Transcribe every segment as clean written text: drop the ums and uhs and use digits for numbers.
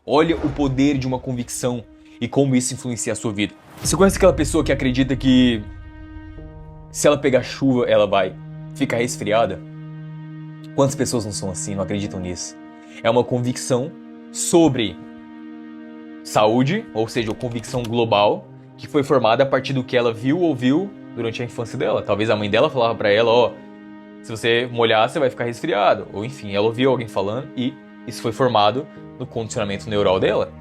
Olha o poder de uma convicção e como isso influencia a sua vida. Você conhece aquela pessoa que acredita que se ela pegar chuva, ela vai ficar resfriada? Quantas pessoas não são assim, não acreditam nisso? É uma convicção sobre saúde, ou seja, uma convicção global, que foi formada a partir do que ela viu ou ouviu durante a infância dela. Talvez a mãe dela falava pra ela, ó, se você molhar, você vai ficar resfriado. Ou enfim, ela ouviu alguém falando e isso foi formado no condicionamento neural dela.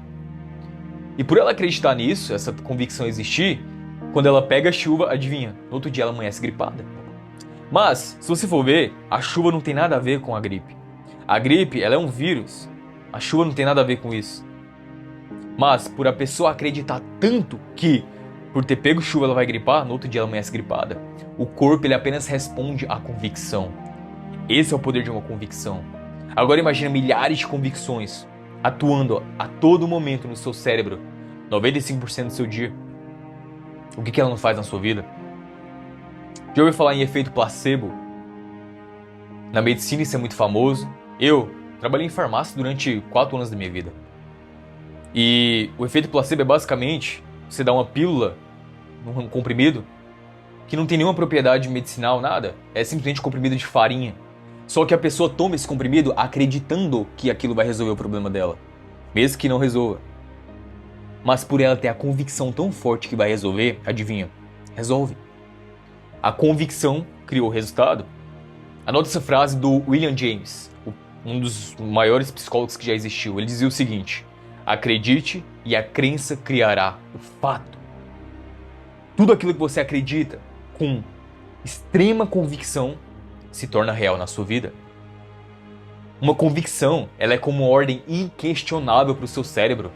E por ela acreditar nisso, essa convicção existir, quando ela pega a chuva, adivinha, no outro dia ela amanhece gripada. Mas, se você for ver, a chuva não tem nada a ver com a gripe. A gripe, ela é um vírus. A chuva não tem nada a ver com isso. Mas, por a pessoa acreditar tanto que, por ter pego chuva, ela vai gripar, no outro dia ela amanhece gripada. O corpo, ele apenas responde à convicção. Esse é o poder de uma convicção. Agora imagina milhares de convicções atuando a todo momento no seu cérebro, 95% do seu dia. O que ela não faz na sua vida? Já ouviu falar em efeito placebo? Na medicina isso é muito famoso. Eu trabalhei em farmácia durante 4 anos da minha vida. E o efeito placebo é basicamente você dar uma pílula, um comprimido, que não tem nenhuma propriedade medicinal, nada. É simplesmente um comprimido de farinha. Só que a pessoa toma esse comprimido acreditando que aquilo vai resolver o problema dela. Mesmo que não resolva. Mas por ela ter a convicção tão forte que vai resolver, adivinha? Resolve. A convicção criou o resultado. Anota essa frase do William James, um dos maiores psicólogos que já existiu. Ele dizia o seguinte: acredite e a crença criará o fato. Tudo aquilo que você acredita com extrema convicção se torna real na sua vida. Uma convicção, ela é como uma ordem inquestionável para o seu cérebro.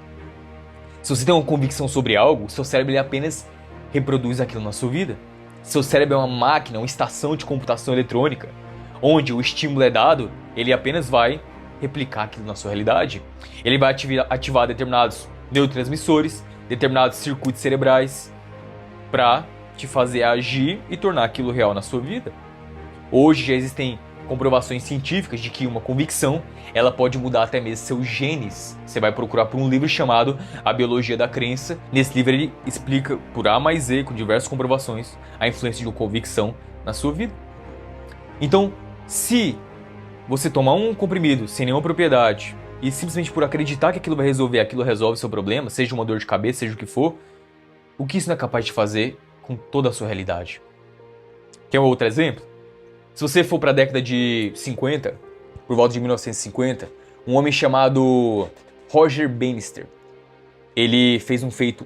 Se você tem uma convicção sobre algo, o seu cérebro ele apenas reproduz aquilo na sua vida. Seu cérebro é uma máquina, uma estação de computação eletrônica, onde o estímulo é dado, ele apenas vai replicar aquilo na sua realidade. Ele vai ativar determinados neurotransmissores, determinados circuitos cerebrais, para te fazer agir e tornar aquilo real na sua vida. Hoje já existem comprovações científicas de que uma convicção ela pode mudar até mesmo seus genes. Você vai procurar por um livro chamado A Biologia da Crença. Nesse livro ele explica por A mais Z, com diversas comprovações, a influência de uma convicção na sua vida. Então, se você tomar um comprimido sem nenhuma propriedade e simplesmente por acreditar que aquilo vai resolver, aquilo resolve seu problema, seja uma dor de cabeça, seja o que for, o que isso não é capaz de fazer com toda a sua realidade? Quer um outro exemplo? Se você for para a década de 50, por volta de 1950, um homem chamado Roger Bannister, ele fez um feito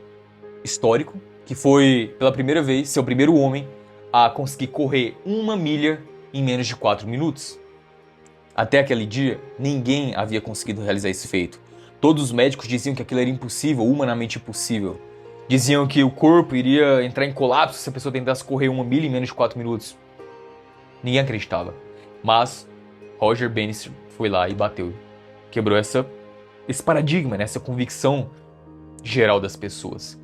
histórico, que foi, pela primeira vez, ser o primeiro homem a conseguir correr 1 milha em menos de 4 minutos. Até aquele dia, ninguém havia conseguido realizar esse feito. Todos os médicos diziam que aquilo era impossível, humanamente impossível. Diziam que o corpo iria entrar em colapso se a pessoa tentasse correr 1 milha em menos de 4 minutos. Ninguém acreditava. Mas Roger Bannister foi lá e bateu. Quebrou esse paradigma, essa convicção geral das pessoas.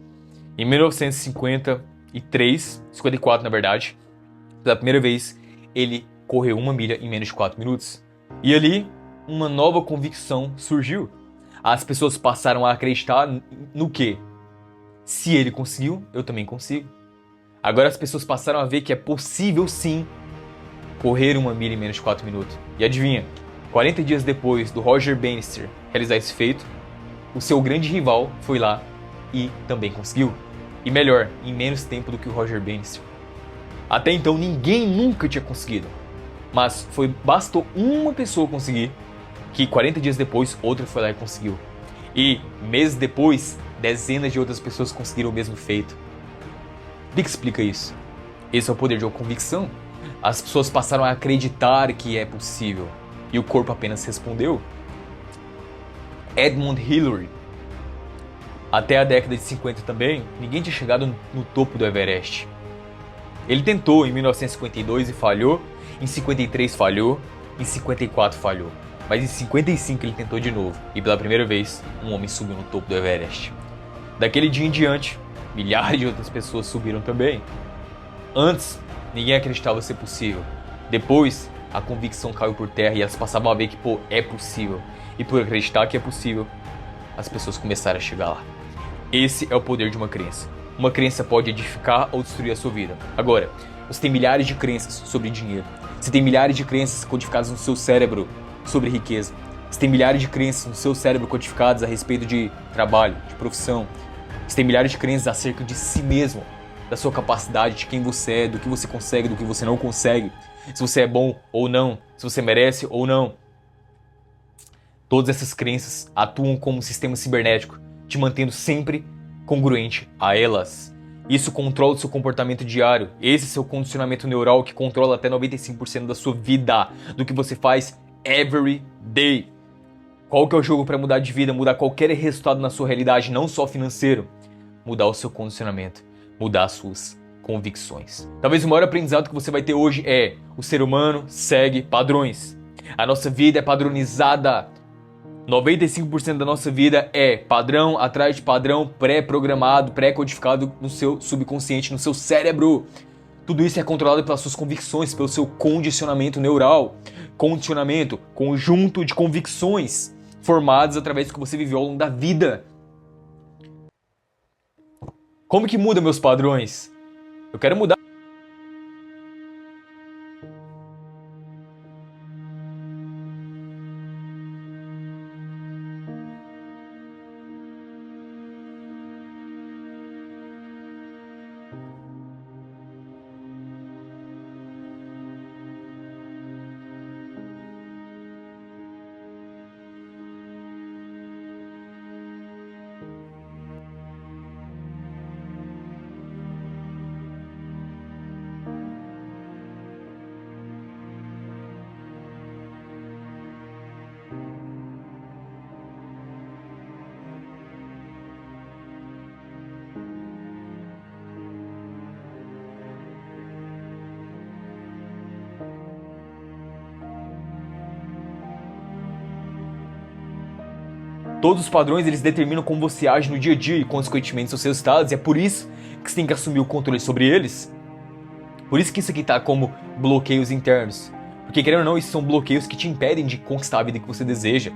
Em 1954, na verdade, pela primeira vez, ele correu 1 milha em menos de 4 minutos. E ali, uma nova convicção surgiu. As pessoas passaram a acreditar no quê? Se ele conseguiu, eu também consigo. Agora as pessoas passaram a ver que é possível sim correr 1 milha em menos de 4 minutos. E adivinha, 40 dias depois do Roger Bannister realizar esse feito, o seu grande rival foi lá e também conseguiu. E melhor, em menos tempo do que o Roger Bannister. Até então ninguém nunca tinha conseguido. Mas bastou uma pessoa conseguir, que 40 dias depois outra foi lá e conseguiu. E meses depois, dezenas de outras pessoas conseguiram o mesmo feito. O que explica isso? Esse é o poder de uma convicção. As pessoas passaram a acreditar que é possível. E o corpo apenas respondeu. Edmund Hillary. Até a década de 50 também, ninguém tinha chegado no topo do Everest. Ele tentou em 1952 e falhou. Em 53 falhou. Em 54 falhou. Mas em 55 ele tentou de novo. E pela primeira vez, um homem subiu no topo do Everest. Daquele dia em diante, milhares de outras pessoas subiram também. Antes, ninguém acreditava ser possível. Depois, a convicção caiu por terra e elas passavam a ver que, é possível. E por acreditar que é possível, as pessoas começarem a chegar lá. Esse é o poder de uma crença. Uma crença pode edificar ou destruir a sua vida. Agora, você tem milhares de crenças sobre dinheiro. Você tem milhares de crenças codificadas no seu cérebro sobre riqueza. Você tem milhares de crenças no seu cérebro codificadas a respeito de trabalho, de profissão. Você tem milhares de crenças acerca de si mesmo, da sua capacidade, de quem você é, do que você consegue, do que você não consegue, se você é bom ou não, se você merece ou não. Todas essas crenças atuam como um sistema cibernético, te mantendo sempre congruente a elas. Isso controla o seu comportamento diário. Esse é seu condicionamento neural que controla até 95% da sua vida, do que você faz every day. Qual que é o jogo para mudar de vida, mudar qualquer resultado na sua realidade, não só financeiro? Mudar o seu condicionamento, mudar as suas convicções. Talvez o maior aprendizado que você vai ter hoje é: o ser humano segue padrões. A nossa vida é padronizada. 95% da nossa vida é padrão atrás de padrão, pré-programado, pré-codificado no seu subconsciente, no seu cérebro. Tudo isso é controlado pelas suas convicções, pelo seu condicionamento neural. Condicionamento, conjunto de convicções formadas através do que você viveu ao longo da vida. Como que muda meus padrões? Eu quero mudar. Todos os padrões, eles determinam como você age no dia a dia e, consequentemente, seus resultados. E é por isso que você tem que assumir o controle sobre eles. Por isso que isso aqui tá como bloqueios internos. Porque, querendo ou não, esses são bloqueios que te impedem de conquistar a vida que você deseja.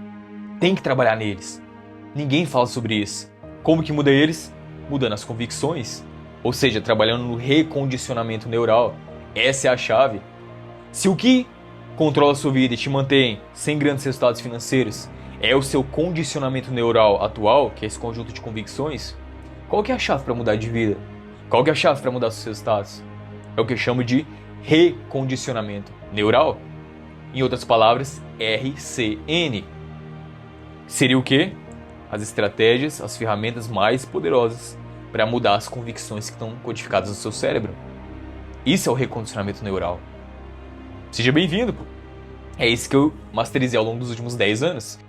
Tem que trabalhar neles. Ninguém fala sobre isso. Como que muda eles? Mudando as convicções. Ou seja, trabalhando no recondicionamento neural. Essa é a chave. Se o que controla a sua vida e te mantém sem grandes resultados financeiros é o seu condicionamento neural atual, que é esse conjunto de convicções, qual que é a chave para mudar de vida? Qual que é a chave para mudar seus resultados? É o que eu chamo de recondicionamento neural. Em outras palavras, RCN. Seria o quê? As estratégias, as ferramentas mais poderosas para mudar as convicções que estão codificadas no seu cérebro. Isso é o recondicionamento neural. Seja bem-vindo, pô. É isso que eu masterizei ao longo dos últimos 10 anos.